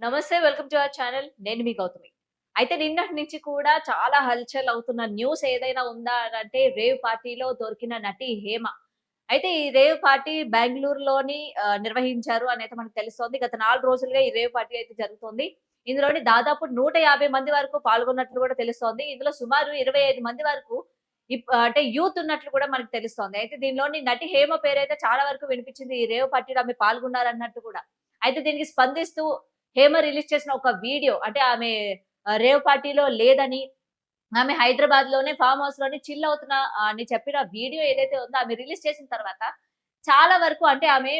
నమస్తే. Welcome to our channel. నేను మీ గౌతమి. అయితే నిన్నటి నుంచి కూడా చాలా హల్చల్ అవుతున్న న్యూస్ ఏదైనా ఉందా అనంటే రేవ్ పార్టీలో దొరికిన నటి హేమ. అయితే ఈ రేవ్ పార్టీ బెంగుళూరులోని నిర్వహించారు అనైతే మనకు తెలుస్తోంది. గత 4 రోజులుగా ఈ రేవ్ పార్టీ అయితే జరుగుతోంది. ఇందులోని దాదాపు 150 మంది వరకు పాల్గొన్నట్లు కూడా తెలుస్తోంది. ఇందులో సుమారు 25 మంది వరకు అంటే యూత్ ఉన్నట్లు కూడా మనకు తెలుస్తోంది. అయితే దీనిలోని నటి హేమ పేరైతే చాలా వరకు వినిపించింది. ఈ రేవ్ పార్టీలో ఆమె పాల్గొన్నారన్నట్టు కూడా. అయితే దీనికి స్పందిస్తూ హేమ రిలీజ్ చేసిన ఒక వీడియో అంటే ఆమె రేవ్ పార్టీలో లేదని, ఆమె హైదరాబాద్‌లోనే ఫార్మ్ హౌస్‌లోనే చిల్ అవుతున్నా అని చెప్పిన వీడియో ఏదైతే ఉందో ఆమె రిలీజ్ చేసిన తర్వాత చాలా వరకు అంటే ఆమె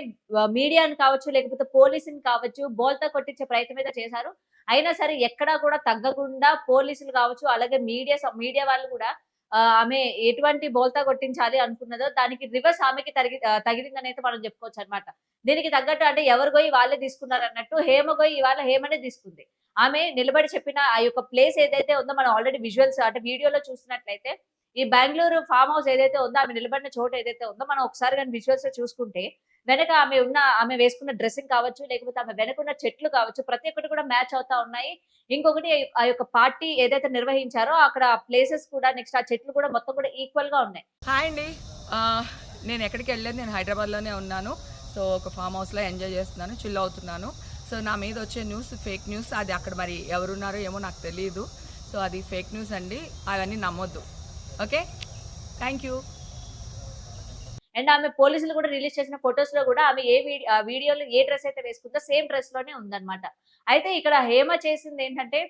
మీడియాని కావచ్చు, లేకపోతే పోలీసుని కావచ్చు, బోల్తా కొట్టించే ప్రయత్నం అయితే చేశారు. అయినా సరే ఎక్కడా కూడా తగ్గకుండా పోలీసులు కావచ్చు, అలాగే మీడియా వాళ్ళు కూడా ఆమె ఎటువంటి బోల్తా కొట్టించాలి అనుకున్నదో దానికి రివర్స్ ఆమెకి తగిలిందనైతే మనం చెప్పుకోవచ్చనమాట. దీనికి తగ్గట్టు అంటే ఎవరి గొయ్యి వాళ్ళే తీసుకున్నారన్నట్టు హేమ గొయ్యి ఇవాళ హేమనే తీసుకుంది. ఆమె నిలబడి చెప్పిన ఆ యొక్క ప్లేస్ ఏదైతే ఉందో మనం ఆల్రెడీ విజువల్స్ అంటే వీడియోలో చూసినట్లయితే ఈ బెంగుళూరు ఫార్మ్ హౌస్ ఏదైతే ఉందో ఆమె నిలబడిన చోటు ఏదైతే ఉందో మనం ఒకసారి గాని విజువల్స్‌లో చూసుకుంటే వెనక ఆమె వేసుకున్న డ్రెసింగ్ కావచ్చు, లేకపోతే ఆమె వెనకున్న చెట్లు కావచ్చు, ప్రతి ఒక్కటి కూడా మ్యాచ్ అవుతా ఉన్నాయి. ఇంకొకటి ఆ యొక్క పార్టీ ఏదైతే నిర్వహించారో అక్కడ ప్లేసెస్ కూడా నెక్స్ట్ ఆ చెట్లు కూడా మొత్తం కూడా ఈక్వల్‌గా ఉన్నాయి. హాయ్ అండి. ఆహ్, నేనెక్కడికెళ్ళలేదు. నేను హైదరాబాద్‌లోనే ఉన్నాను. సో, ఒక ఫార్మ్ హౌస్‌లో ఎంజాయ్ చేస్తున్నాను. చిల్ అవుతున్నాను. సో, నా మీదొచ్చే న్యూస్ ఫేక్ న్యూస్. అది అక్కడ మరి ఎవరున్నారో ఏమో నాకు తెలీదు. సో, అది ఫేక్ న్యూస్ అండి. అవన్నీ నమ్మొద్దు. ఓకే. Thank you. అండ్ ఆమె పోలీసులు కూడా రిలీజ్ చేసిన ఫోటోస్‌లో కూడా ఆమె వీడియోలో ఏ డ్రెస్ అయితే వేసుకుందో సేమ్ డ్రెస్‌లోనే ఉందన్నమాట. అయితే ఇక్కడ హేమ చేసిందేంటంటే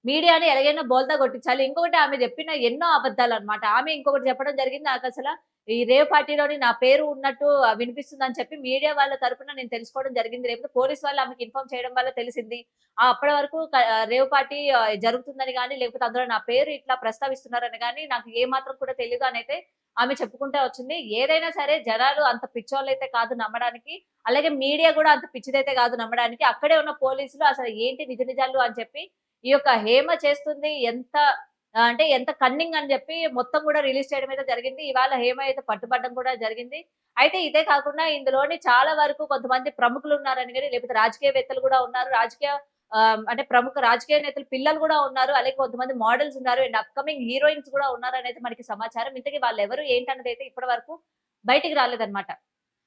మీడియాని ఎలాగైనా బోల్తా కొట్టించాలి. ఇంకొకటి ఆమె చెప్పిన ఎన్నో అబద్దాలన్నమాట. ఆమె ఇంకొకటి చెప్పడం జరిగింది. నాకసల ఈ రేవ్ పార్టీలోని నా పేరు ఉన్నట్టు వినిపిస్తుందని చెప్పి మీడియా వాళ్ళ తరపున నేను తెలుసుకోవడం జరిగింది. లేకపోతే పోలీస్ వాళ్ళు ఆమెకి ఇన్ఫార్మ్ చేయడం వల్ల తెలిసింది. అప్పటి వరకు రేవ్ పార్టీ జరుగుతుందని గాని, లేకపోతే అందులో నా పేరు ఇట్లా ప్రస్తావిస్తున్నారని గాని నాకు ఏ మాత్రం కూడా తెలీదు అనైతే ఆమె చెప్పుకుంటా వచ్చింది. ఏదైనా సరే జనాలు అంత పిచ్చోళ్ళైతే కాదు నమ్మడానికి. అలాగే మీడియా కూడా అంత పిచ్చిదైతే కాదు నమ్మడానికి. అక్కడే ఉన్న పోలీసులు అసలు ఏంటి నిజ నిజాలు అని చెప్పి ఈ యొక్క హేమ చేస్తుంది ఎంత అంటే ఎంత కన్నింగ్ అని జెప్పి మొత్తం గూడా రిలీజ్ చేయడం అయితే జరిగింది. ఇవాళ హేమ అయితే పట్టుబడ్డం కూడా జరిగింది. అయితే ఇదే కాకుండా ఇందులోని చాలా వరకు కొంతమంది ప్రముఖులున్నారని గాని, లేకపోతే రాజకీయవేత్తలు గూడా ఉన్నారు. అంటే ప్రముఖ రాజకీయ నేతలు పిల్లలు గూడా ఉన్నారు. అలాగే కొంతమంది మోడల్స్ ఉన్నారు. అండ్ అప్‌కమింగ్ హీరోయిన్స్ గూడా ఉన్నారనైతే మనకి సమాచారం. ఇంతకీ వాళ్ళెవరు ఏంటన్నదైతే ఇప్పటి వరకు బయటికి రాలేదన్నమాట.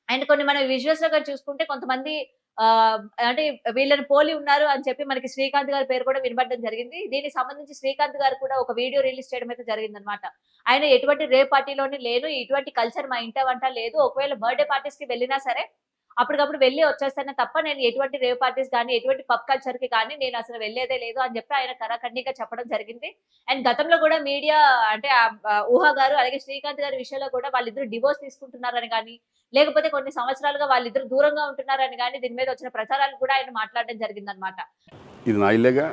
అండ్ కొన్ని మనం విజువల్స్‌లో గాని చూసుకుంటే కొంతమంది ఆహ్, అంటే వీళ్ళని పోలి ఉన్నారు అని చెప్పి మనకి శ్రీకాంత్ గారి పేరు కూడా వినబడడం జరిగింది. దీనికి సంబంధించి శ్రీకాంత్ గారు కూడా ఒక వీడియో రిలీజ్ చేయడం అయితే జరిగిందనమాట. ఆయన ఎటువంటి రేవ్ పార్టీలోని లేను. ఇటువంటి కల్చర్ మా ఇంట వంట లేదు. ఒకవేళ బర్త్‌డే పార్టీస్‌కి వెళ్ళినా సరే అప్పటికప్పుడు వెళ్లి వచ్చేస్తానే తప్ప నేను ఎటువంటి రేవ్ పార్టీస్ గాని, ఎటువంటి పబ్ కల్చర్‌కి కానీ నేనసలు వెళ్ళేదే లేదు అని చెప్పి ఆయన ఖరాఖండిగా చెప్పడం జరిగింది. అండ్ గతంలో కూడా మీడియా అంటే ఊహ గారు అలాగే శ్రీకాంత్ గారి విషయంలో కూడా వాళ్ళిద్దరూ డివోర్స్ తీసుకుంటున్నారని గాని, లేకపోతే కొన్ని సంవత్సరాలుగా వాళ్ళిద్దరు దూరంగా ఉంటున్నారని గాని దీని మీద వచ్చిన ప్రచారాలు కూడా ఆయన మాట్లాడడం జరిగిందనమాట. ఇది నా ఇల్లేగా.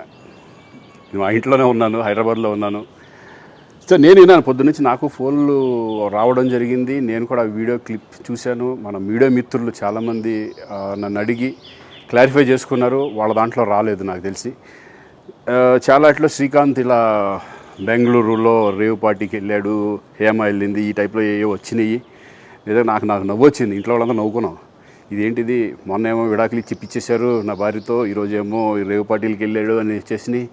నేను మా ఇంట్లోనే ఉన్నాను, హైదరాబాద్లో ఉన్నాను. సో నేను విన్నాను పొద్దున్నుంచి నాకు ఫోన్లు రావడం జరిగింది. నేను కూడా వీడియో క్లిప్ చూశాను. మన మీడియా మిత్రులు చాలామంది నన్ను అడిగి క్లారిఫై చేసుకున్నారు. వాళ్ళ దాంట్లో రాలేదు నాకు తెలిసి. చాలా ఇట్లా శ్రీకాంత్ ఇలా బెంగళూరులో రేవ్ పార్టీకి వెళ్ళాడు, హేమ వెళ్ళింది, ఈ టైప్లో ఏవో వచ్చినాయి. నిజంగా నాకు నవ్వు వచ్చింది. ఇంట్లో వాళ్ళంతా నవ్వుకున్నాం. ఇదేంటిది, మొన్న ఏమో విడాకులు ఇచ్చి పిచ్చేశారు నా భార్యతో, ఈరోజేమో రేవ్ పార్టీలకి వెళ్ళాడు అని వచ్చేసినాయి.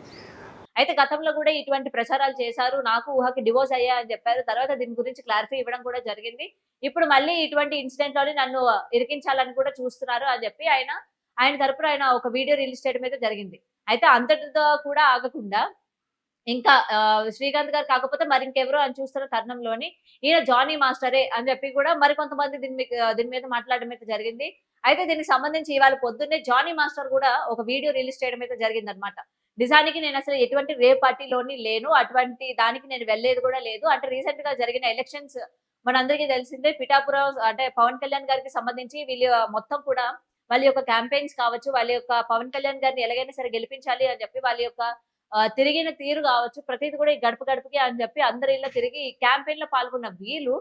అయితే గతంలో కూడా ఇటువంటి ప్రచారాలు చేశారు. నాకు ఊహకి డివోర్స్ అయ్యా అని చెప్పారు. తర్వాత దీని గురించి క్లారిటీ ఇవ్వడం కూడా జరిగింది. ఇప్పుడు మళ్ళీ ఇటువంటి ఇన్సిడెంట్‌లోని నన్ను ఇరికించాలని కూడా చూస్తున్నారు అని చెప్పి ఆయన తరపున ఆయన ఒక వీడియో రిలీజ్ చేయడం అయితే జరిగింది. అయితే అంతటితో కూడా ఆగకుండా ఇంకా శ్రీకాంత్ గారు కాకపోతే మరింకెవరు అని చూస్తున్న తరుణంలోని ఈయన జానీ మాస్టరే అని చెప్పి కూడా మరికొంతమంది దీని మీద మాట్లాడడం అయితే జరిగింది. అయితే దీనికి సంబంధించి ఇవాళ పొద్దున్నే జానీ మాస్టర్ కూడా ఒక వీడియో రిలీజ్ చేయడం అయితే జరిగిందనమాట. నిజానికి నేనసలు ఎటువంటి రేవ్ పార్టీలోని లేను. అటువంటి దానికి నేను వెళ్ళేది కూడా లేదు. అంటే రీసెంట్‌గా జరిగిన ఎలక్షన్స్ మనందరికీ తెలిసిందే. పిఠాపురం అంటే పవన్ కళ్యాణ్ గారికి సంబంధించి వీళ్ళు మొత్తం కూడా వాళ్ళ యొక్క క్యాంపెయిన్స్ కావచ్చు, వాళ్ళ యొక్క పవన్ కళ్యాణ్ గారిని ఎలాగైనా సరే గెలిపించాలి అని చెప్పి వాళ్ళ యొక్క తిరిగిన తీరు గావచ్చు, ప్రతీది కూడా ఈ గడప గడపకి అని చెప్పి అందరి ఇళ్ళ తిరిగి ఈ క్యాంపెయిన్‌లో పాల్గొన్న వీళ్ళు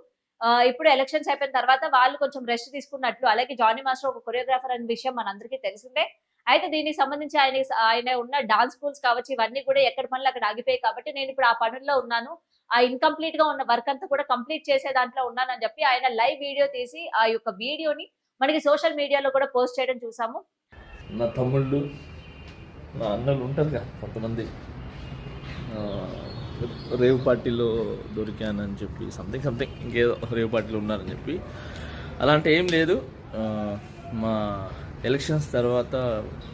ఇప్పుడు ఎలక్షన్స్ అయిపోయిన తర్వాత వాళ్ళు కొంచెం రెస్ట్ తీసుకున్నట్లు, అలాగే జానీ మాస్టర్ ఒక కొరియోగ్రాఫర్ అనే విషయం మనందరికీ తెలిసిందే. అయితే దీనికి సంబంధించి ఆయన ఉన్న డాన్స్ స్కూల్స్ కావచ్చు, ఇవన్నీ కూడా ఎక్కడి పనులు అక్కడ ఆగిపోయాయి కాబట్టి నేనిప్పుడు ఆ పనుల్లో ఉన్నాను. ఆ ఇన్‌కంప్లీట్‌గా ఉన్న వర్క్ అంతా కూడా కంప్లీట్ చేసే దాంట్లో ఉన్నానని చెప్పి ఆయన లైవ్ వీడియో తీసి ఆ యొక్క వీడియోని మనకి సోషల్ మీడియాలో కూడా పోస్ట్ చేయడం చూసాము. నా తమ్ముళ్ళు, నా అన్నలు ఉంటారు కదా కొంతమంది, రేవ్ పార్టీలో దొరికానని చెప్పి సంథింగ్ ఇంకేదో రేవ్ పార్టీలో ఉన్నారని చెప్పి. అలాంటి ఏం లేదు. మా ఎలక్షన్స్ తర్వాత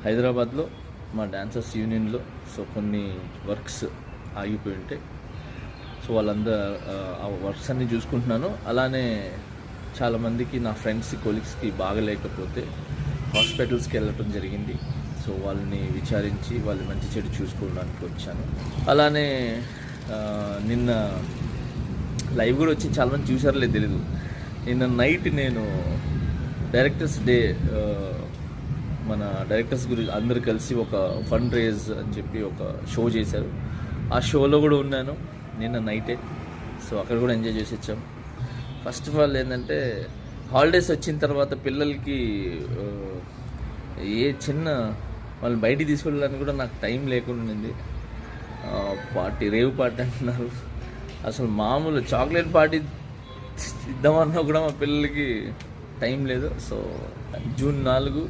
హైదరాబాద్లో మా డాన్సర్స్ యూనియన్లో కొన్ని వర్క్స్ ఆగిపోయి ఉంటాయి. సో వాళ్ళందరూ ఆ వర్క్స్ అన్నీ చూసుకుంటున్నాను. అలానే చాలామందికి నా ఫ్రెండ్స్ కొలీగ్స్కి బాగలేకపోతే హాస్పిటల్స్కి వెళ్ళటం జరిగింది. సో వాళ్ళని విచారించి వాళ్ళు మంచి చెడు చూసుకోవడానికి వచ్చాను. అలానే నిన్న లైవ్ కూడా వచ్చి చాలామంది చూసారో తెలీదు, నిన్న నైట్ నేను డైరెక్టర్స్ డే, మన డైరెక్టర్స్ గురించి అందరు కలిసి ఒక ఫండ్ రేజ్ అని చెప్పి ఒక షో చేశారు. ఆ షోలో కూడా ఉన్నాను నిన్న నైటే. సో అక్కడ కూడా ఎంజాయ్ చేసి వచ్చాం. ఫస్ట్ ఆఫ్ ఆల్ ఏంటంటే హాలిడేస్ వచ్చిన తర్వాత పిల్లలకి ఏ చిన్న వాళ్ళని బయటికి తీసుకెళ్ళడానికి కూడా నాకు టైం లేకుండా ఉంది. పార్టీ, రేవ్ పార్టీ అంటున్నారు, అసలు మామూలు చాక్లెట్ పార్టీ ఇద్దామన్నా కూడా మా పిల్లలకి టైం లేదు. సో జూన్ 4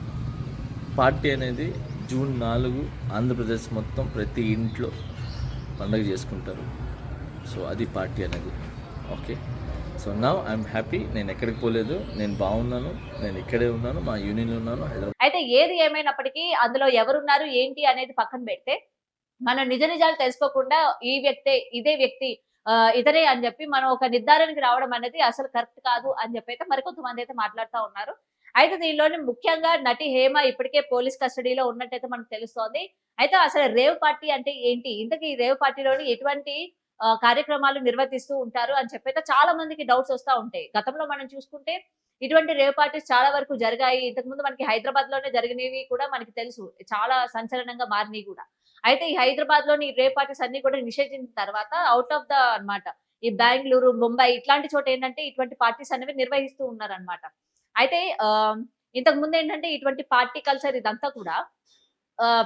పార్టీ అనేది, జూన్ 4 ఆంధ్రప్రదేశ్ మొత్తం ప్రతి ఇంట్లో పండుగ చేసుకుంటారు. సో అది పార్టీ అనేది. Okay, so now I'm happy. నేను ఎక్కడికి పోలేదు, నేను బాగున్నాను, నేను ఇక్కడే ఉన్నాను, మా యూనియన్లో ఉన్నాను, హైదరాబాద్. అయితే ఏది ఏమైనప్పటికీ అందులో ఎవరున్నారు ఏంటి అనేది పక్కన పెడితే, మన నిజ నిజాలు తెలుసుకోకుండా ఈ వ్యక్తే, ఇదే వ్యక్తి, ఇతరే అని చెప్పి మనం ఒక నిర్ధారణకి రావడం అనేది అసలు కరెక్ట్ కాదు అని చెప్పి అయితే మరికొంతమంది అయితే మాట్లాడుతూ ఉన్నారు. అయితే దీనిలోని ముఖ్యంగా నటి హేమ ఇప్పటికే పోలీస్ కస్టడీలో ఉన్నట్టయితే మనకు తెలుస్తోంది. అయితే అసలు రేవ్ పార్టీ అంటే ఏంటి, ఇంతకీ ఈ రేవ్ పార్టీలోని ఎటువంటి కార్యక్రమాలు నిర్వర్తిస్తూ ఉంటారు అని చెప్పి అయితే చాలా మందికి డౌట్స్ వస్తూ ఉంటాయి. గతంలో మనం చూసుకుంటే ఇటువంటి రేవ్ పార్టీస్ చాలా వరకు జరిగాయి. ఇంతకుముందు మనకి హైదరాబాద్ లోనే జరిగినవి కూడా మనకి తెలుసు, చాలా సంచలనంగా మారినవి కూడా. అయితే ఈ హైదరాబాద్ లోని రేవ్ పార్టీస్ అన్ని కూడా నిషేధించిన తర్వాత అవుట్ ఆఫ్ ద అన్నమాట ఈ బెంగళూరు, ముంబై ఇట్లాంటి చోట ఏంటంటే ఇటువంటి పార్టీస్ అనేవి నిర్వహిస్తూ ఉన్నారన్నమాట. అయితే ఇంతకు ముందు ఏంటంటే ఇటువంటి పార్టీ కల్చర్ ఇదంతా కూడా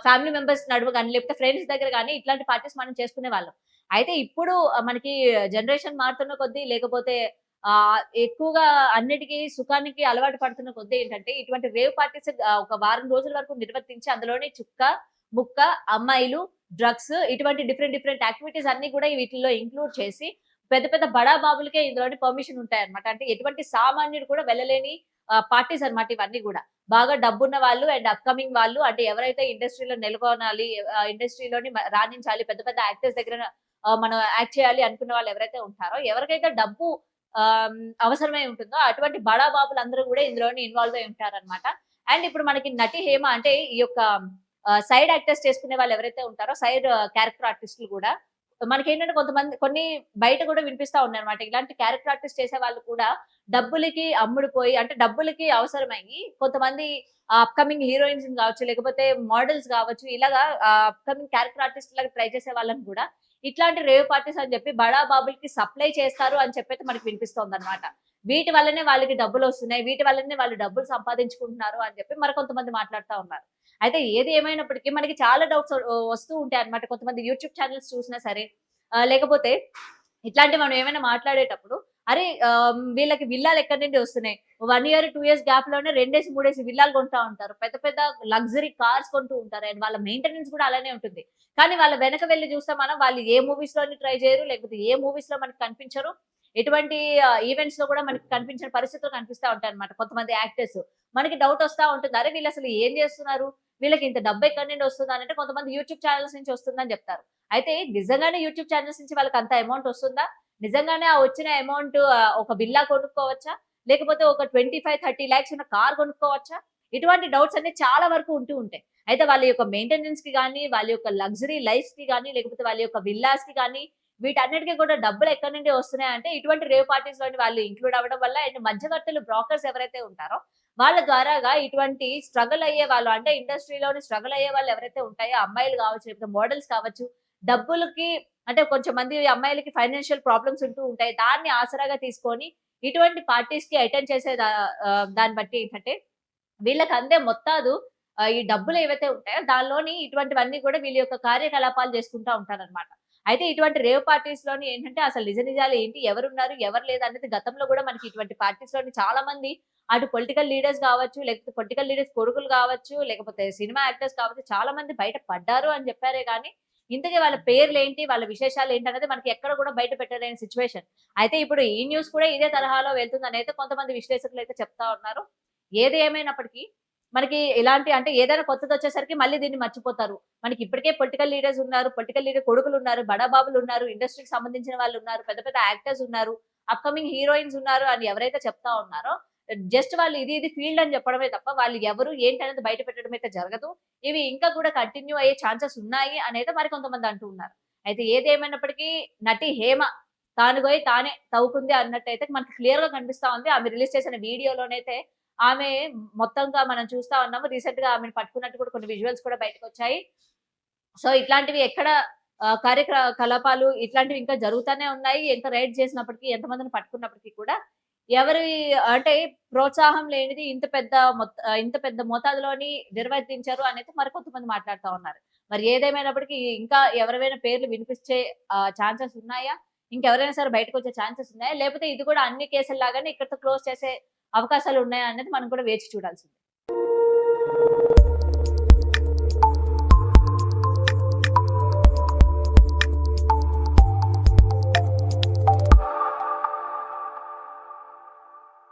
ఫ్యామిలీ మెంబర్స్ నడుమ కానీ లేకపోతే ఫ్రెండ్స్ దగ్గర కానీ ఇట్లాంటి పార్టీస్ మనం చేసుకునే వాళ్ళం. అయితే ఇప్పుడు మనకి జనరేషన్ మారుతున్న కొద్దీ లేకపోతే ఎక్కువగా అన్నిటికీ సుఖానికి అలవాటు పడుతున్న కొద్దీ ఏంటంటే ఇటువంటి రేవ్ పార్టీస్ ఒక వారం రోజుల వరకు నిర్వర్తించి అందులోనే చుక్క, ముక్క, అమ్మాయిలు, డ్రగ్స్ ఇటువంటి డిఫరెంట్ యాక్టివిటీస్ అన్ని కూడా వీటిల్లో ఇంక్లూడ్ చేసి పెద్ద పెద్ద బడా బాబులకే ఇందులోని పర్మిషన్ ఉంటాయన్నమాట. అంటే ఎటువంటి సామాన్యుడు కూడా వెళ్ళలేని పార్టీస్ అన్నమాట ఇవన్నీ కూడా. బాగా డబ్బున్న వాళ్ళు అండ్ అప్కమింగ్ వాళ్ళు, అంటే ఎవరైతే ఇండస్ట్రీలో నెలకొనాలి, ఇండస్ట్రీలోని రాణించాలి, పెద్ద పెద్ద యాక్టర్స్ దగ్గర మనం యాక్ట్ చేయాలి అనుకున్న వాళ్ళు ఎవరైతే ఉంటారో, ఎవరికైతే డబ్బు అవసరమై ఉంటుందో అటువంటి బడా బాబులు అందరూ కూడా ఇందులోని ఇన్వాల్వ్ అయి ఉంటారన్నమాట. అండ్ ఇప్పుడు మనకి నటి హేమ అంటే ఈ యొక్క సైడ్ యాక్టర్స్ చేసుకునే వాళ్ళు ఎవరైతే ఉంటారో, సైడ్ క్యారెక్టర్ ఆర్టిస్టులు కూడా మనకేంటంటే కొన్ని బయట కూడా వినిపిస్తా ఉన్నాయన్నమాట. ఇలాంటి క్యారెక్టర్ ఆర్టిస్ట్ చేసే వాళ్ళు కూడా డబ్బులకి అమ్ముడుపోయి, అంటే డబ్బులకి అవసరమయ్యి కొంతమంది అప్కమింగ్ హీరోయిన్స్ కావచ్చు, లేకపోతే మోడల్స్ కావచ్చు, ఇలాగా అప్కమింగ్ క్యారెక్టర్ ఆర్టిస్ట్ లాగా ట్రై చేసే వాళ్ళని కూడా ఇట్లాంటి రేవ్ పార్టీస్ అని చెప్పి బడా బాబులకి సప్లై చేస్తారు అని చెప్పి మనకి వినిపిస్తోంది అనమాట. వీటి వల్లనే వాళ్ళకి డబ్బులు వస్తున్నాయి, వీటి వల్లనే వాళ్ళు డబ్బులు సంపాదించుకుంటున్నారు అని చెప్పి కొంతమంది మాట్లాడుతూ ఉన్నారు. అయితే ఏది ఏమైనప్పటికీ మనకి చాలా డౌట్స్ వస్తూ ఉంటాయి అన్నమాట. కొంతమంది యూట్యూబ్ ఛానల్స్ చూసినా సరే, లేకపోతే ఇట్లాంటి మనం ఏమైనా మాట్లాడేటప్పుడు అరే వీళ్ళకి విల్లాలు ఎక్కడి నుండి వస్తున్నాయి, 1 year 2 years గ్యాప్ లోనే 2 3 విల్లాలు కొంటా ఉంటారు, పెద్ద పెద్ద లగ్జరీ కార్స్ కొంటూ ఉంటారు, అండ్ వాళ్ళ మెయింటెనెన్స్ కూడా అలానే ఉంటుంది. కానీ వాళ్ళ వెనక వెళ్ళి చూస్తే మనం వాళ్ళు ఏ మూవీస్ లోని ట్రై చేయరు, లేకపోతే ఏ మూవీస్ లో మనకి కనిపించరు, ఎటువంటి ఈవెంట్స్ లో కూడా మనకి కనిపించిన పరిస్థితులు కనిపిస్తా ఉంటాయి అనమాట. కొంతమంది యాక్టర్స్ మనకి డౌట్ వస్తా ఉంటుంది, అరే వీళ్ళు అసలు ఏం చేస్తున్నారు, వీళ్ళకి ఇంత డబ్బు ఎక్కడి నుండి వస్తుంది అంటే కొంతమంది యూట్యూబ్ ఛానల్స్ నుంచి వస్తుందని చెప్తారు. అయితే నిజంగానే యూట్యూబ్ ఛానల్స్ నుంచి వాళ్ళకి అంత అమౌంట్ వస్తుందా, నిజంగానే ఆ వచ్చిన అమౌంట్ ఒక బిల్లా కొనుక్కోవచ్చా, లేకపోతే ఒక 25-30 lakhs ఉన్న కార్ కొనుక్కోవచ్చా, ఇటువంటి డౌట్స్ అన్ని చాలా వరకు ఉంటూ ఉంటాయి. అయితే వాళ్ళ యొక్క మెయింటెనెన్స్ కి కానీ, వాళ్ళ యొక్క లగ్జరీ లైఫ్ కి కానీ, లేకపోతే వాళ్ళ యొక్క విల్లాస్ కి కానీ, వీటన్నిటికీ కూడా డబ్బులు ఎక్కడి నుండి వస్తున్నాయంటే ఇటువంటి రేవ్ పార్టీస్ లోని వాళ్ళు ఇంక్లూడ్ అవ్వడం వల్ల, అండ్ మధ్యవర్తులు బ్రోకర్స్ ఎవరైతే ఉంటారో వాళ్ళ ద్వారాగా ఇటువంటి స్ట్రగుల్ అయ్యే వాళ్ళు, అంటే ఇండస్ట్రీలోని స్ట్రగుల్ అయ్యే వాళ్ళు ఎవరైతే ఉంటాయో, అమ్మాయిలు కావచ్చు, లేకపోతే మోడల్స్ కావచ్చు, డబ్బులకి అంటే కొంచెం మంది అమ్మాయిలకి ఫైనాన్షియల్ ప్రాబ్లమ్స్ ఉంటూ ఉంటాయి, దాన్ని ఆసరాగా తీసుకొని ఇటువంటి పార్టీస్ కి అటెండ్ చేసే దాన్ని బట్టి ఏంటంటే వీళ్ళకి అందే మొత్తాదు ఈ డబ్బులు ఏవైతే ఉంటాయో దానిలోని ఇటువంటివన్నీ కూడా వీళ్ళ యొక్క కార్యకలాపాలు చేసుకుంటా ఉంటారన్నమాట. అయితే ఇటువంటి రేవ్ పార్టీస్ లోని ఏంటంటే అసలు నిజాలు ఏంటి, ఎవరున్నారు ఎవరు లేదు అనేది గతంలో కూడా మనకి ఇటువంటి పార్టీస్ లోని చాలా మంది అటు పొలిటికల్ లీడర్స్ కావచ్చు, లేకపోతే పొలిటికల్ లీడర్స్ కొడుకులు కావచ్చు, లేకపోతే సినిమా యాక్టర్స్ కావచ్చు, చాలా మంది బయట పడ్డారు అని చెప్పారే కానీ ఇంతకీ వాళ్ళ పేర్లేంటి, వాళ్ళ విశేషాలు ఏంటి అనేది మనకి ఎక్కడ కూడా బయట పెట్టలేని సిచ్యువేషన్. అయితే ఇప్పుడు ఈ న్యూస్ కూడా ఇదే తరహాలో వెళ్తుందని అయితే కొంతమంది విశ్లేషకులు అయితే చెప్తా ఉన్నారు. ఏది ఏమైనప్పటికీ మనకి ఇలాంటి అంటే ఏదైనా కొత్తది వచ్చేసరికి మళ్ళీ దీన్ని మర్చిపోతారు. మనకి ఇప్పటికే పొలిటికల్ లీడర్స్ ఉన్నారు, పొలిటికల్ లీడర్ కొడుకులు ఉన్నారు, బడాబాబులు ఉన్నారు, ఇండస్ట్రీకి సంబంధించిన వాళ్ళు ఉన్నారు, పెద్ద పెద్ద యాక్టర్స్ ఉన్నారు, అప్కమింగ్ హీరోయిన్స్ ఉన్నారు అని ఎవరైతే చెప్తా ఉన్నారో జస్ట్ వాళ్ళు ఇది ఫీల్డ్ అని చెప్పడమే తప్ప వాళ్ళు ఎవరు ఏంటి అనేది బయట పెట్టడం అయితే జరగదు. ఇవి ఇంకా కూడా కంటిన్యూ అయ్యే ఛాన్సెస్ ఉన్నాయి అనేది మరి కొంతమంది అంటూ ఉన్నారు. అయితే ఏదేమైనప్పటికీ నటి హేమ తాను పోయి తానే తవ్వుకుంది అన్నట్టయితే మనకి క్లియర్ గా కనిపిస్తా ఉంది. ఆమె రిలీజ్ చేసిన వీడియోలోనైతే ఆమె మొత్తంగా మనం చూస్తా ఉన్నాము. రీసెంట్ గా ఆమెను పట్టుకున్నట్టు కూడా కొన్ని విజువల్స్ కూడా బయటకు వచ్చాయి. సో ఇట్లాంటివి ఎక్కడ కార్యకలాపాలు ఇట్లాంటివి ఇంకా జరుగుతూనే ఉన్నాయి. ఎంత రైడ్ చేసినప్పటికీ, ఎంతమందిని పట్టుకున్నప్పటికీ కూడా ఎవరి అంటే ప్రోత్సాహం లేనిది ఇంత పెద్ద మోతాదులోని నిర్వర్తించారు అనేది మరి కొంతమంది మాట్లాడుతా ఉన్నారు. మరి ఏదేమైనప్పటికీ ఇంకా ఎవరైనా పేర్లు వినిపించే ఛాన్సెస్ ఉన్నాయా? ఇంకెవరైనా సరే బయటకొచ్చే ఛాన్సెస్ ఉన్నాయా? లేకపోతే ఇది కూడా అన్ని కేసుల్లాగానే ఇక్కడితో క్లోజ్ చేసే అవకాశాలు ఉన్నాయా అనేది మనం కూడా వేచి చూడాల్సిందే.